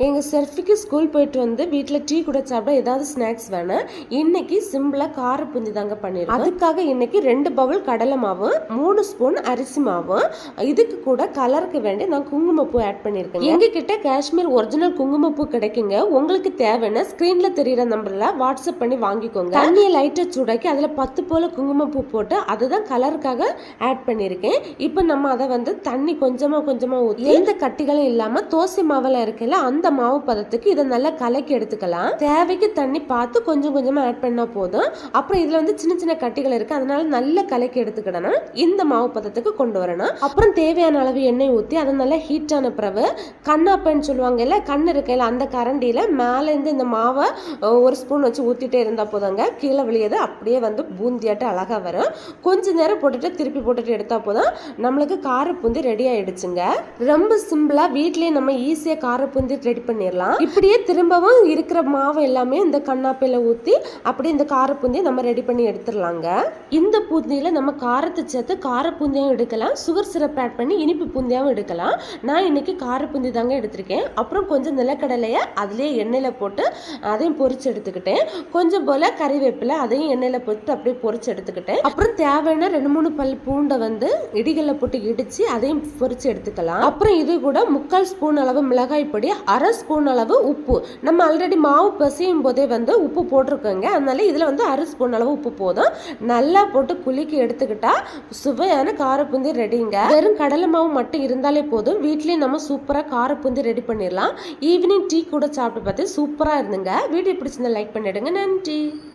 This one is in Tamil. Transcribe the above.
எங்க செர்ஃபிக்கு ஸ்கூல் போயிட்டு வந்து வீட்டில் டீ கூட சாப்பிட ஏதாவது ஸ்நாக்ஸ் வேணும். இன்னைக்கு சிம்பிளா கார பூந்தி தாங்க பண்ணிருக்கோம். அதுக்காக இன்னைக்கு 2 பவுல் கடலை மாவு, 3 ஸ்பூன் அரிசி மாவு, இதுக்கு கூட கலருக்கு வேண்டி நான் குங்குமப்பூ ஆட் பண்ணிருக்கேன். எங்க கிட்ட காஷ்மீர் ஒரிஜினல் குங்குமப்பூ கிடைக்குங்க. உங்களுக்கு தேவைன்னா ஸ்கிரீன்ல தெரியுற நம்பர்ல வாட்ஸ்அப் பண்ணி வாங்கிக்கோங்க. தண்ணியை லைட்டா சூடாக்கி அதுல 10 போல குங்குமப்பூ போட்டு அதுதான் கலருக்காக ஆட் பண்ணிருக்கேன். இப்போ நம்ம அதை வந்து தண்ணி கொஞ்சமா ஊற்றி எந்த கட்டிகளும் இல்லாம தோசை மாவுல இருக்கல அந்த மாவு பதத்துக்கு இதை நல்லா கலக்கி எடுத்துக்கலாம். தேவைக்கு தண்ணி பார்த்து கொஞ்சமா ஆட் பண்ணா போதும். அப்புறம் இதுல வந்து சின்ன சின்ன கட்டிகள் இருக்கு, அதனால நல்லா கலக்கி எடுத்துக்கிடணும். இந்த மாவு பதத்துக்கு கொண்டு வரணும். அப்புறம் தேவையான அளவு எண்ணெய் ஊற்றி அதை நல்லா ஹீட் ஆன பிறகு கண்ணாப்பன்னு சொல்லுவாங்க இல்ல, கண்ணு இருக்கையில அந்த கரண்டியில மேல இருந்து இந்த மாவை 1 ஸ்பூன் வச்சு ஊத்திட்டே இருந்தா போதாங்க. கீழே விழியது அப்படியே வந்து பூந்தியாட்டு அழகா வரும். கொஞ்ச நேரம் போட்டுட்டு திருப்பி போட்டுட்டு எடுத்தா போதும் நம்மளுக்கு கார பூந்தி ரெடி ஆயிடுச்சுங்க. ரொம்ப சிம்பிளா வீட்லயே நம்ம ஈஸியா கார பூந்தி ரெடி பண்ணிடலாம். இப்படியே திரும்பவும் இருக்கிற மாவு எல்லாமே இந்த கண்ணாப்பையில ஊத்தி அப்படியே இந்த கார பூந்தியை நம்ம ரெடி பண்ணி எடுத்துடலாங்க. இந்த பூந்தியில நம்ம காரத்தை சேர்த்து கார பூந்தியாவும் எடுக்கலாம், சுகர் சிரப் ஆட் பண்ணி இனிப்பு பூந்தியாவும் எடுக்கலாம். நான் இன்னைக்கு கார பூந்தி தாங்க எடுத்திருக்கேன். அப்புறம் கொஞ்சம் நிலக்கடலைய அதுலயே எண்ணெயில போட்டு அதையும் பொரிச்சு எடுத்துக்கிட்டேன். கொஞ்சம் போல கறிவேப்பிலை அதையும் எண்ணெயில போட்டு அப்படியே பொரிச்சு எடுத்துக்கிட்டேன். அப்புறம் தேவையான 2-3 பல் பூண்டை வந்து இடிகல்ல போட்டு இடிச்சு அதையும் பொரிச்சு எடுத்துக்கலாம். அப்புறம் இது கூட 3/4 ஸ்பூன் அளவு மிளகாய் பொடி, 1/2 ஸ்பூன் அளவு உப்பு. நம்ம ஆல்ரெடி மாவு பசையும் போதே வந்து உப்பு போட்டிருக்கோங்க, அதனால இதுல வந்து 1/2 ஸ்பூன் அளவு உப்பு போதும். நல்லா போட்டு குலுக்கி எடுத்துக்கிட்டா சுவையான கார பூந்தி ரெடிங்க. வெறும் கடலை மாவு மட்டும் இருந்தாலே போதும், வீட்லயே நம்ம சூப்பரா கார பூந்தி ரெடி பண்ணிடலாம். ஈவினிங் டீ கூட சாப்பிட்டு பார்த்து சூப்பரா இருந்துங்க. வீடியோ பிடிச்சிருந்தா லைக் பண்ணிடுங்க. நன்றி.